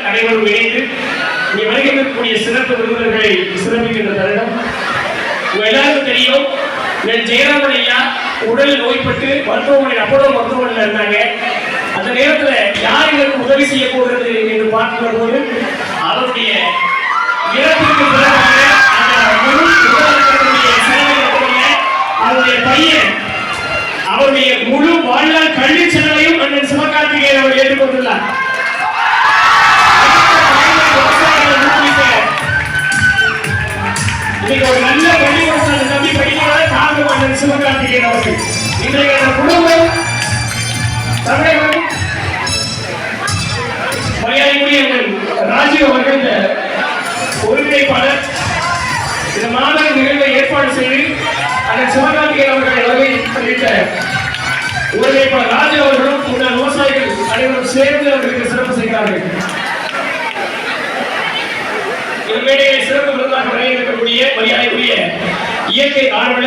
அனைவரும் இணைந்து இங்கே வருகின்றக்கூடிய சிறப்பு விருந்தினர்களை சிறப்பிக்கின்ற தருணம். எல்லாருக்கும் தெரியும், ஜெயராமன் ஐயா உடல் நோய்பட்டு மருத்துவமனையில் அப்போலோ மருத்துவமனையில் இருந்தாங்க. அந்த நேரத்தில் யார் இதற்கு உதவி செய்ய போகிறது என்று பார்க்கிற போது அவருடைய இறப்புக்கு பிறகு அவருடைய பையன் அவருடைய முழு வாழ்நாள் கல்வி செலவையும் அண்ணன் சிவகார்த்திகேயன் அவர் ஏற்றுக்கொண்டுள்ளார். ஒரு நல்ல பள்ளிக்கூடத்தில் தம்பி படிக்கிறத காரணம் அண்ணன் சிவகார்த்திகேயன் அவர்கள். இன்றைய குடும்பம் தமிழகம் மரியாதைக்குரிய ராஜீவ் அவர்கள் இந்த ஒருங்கிணைப்பாளர் இந்த மாநில நிகழ்வை ஏற்பாடு செய்து அண்ணன் சிவகார்த்திகேயன் அவர்களை வரவேற்ற ஒருங்கிணைப்பாளர் ராஜு அவர்களும் முன்னாள் விவசாயிகள் அனைவரும் சேர்ந்து அவர்களுக்கு சிறப்பு செய்கிறார்கள். இந்த மேடையை சிறப்பு விருந்தாக வரையறுக்கக்கூடிய மரியாதைக்குரிய இயற்கை ஆர்வலர்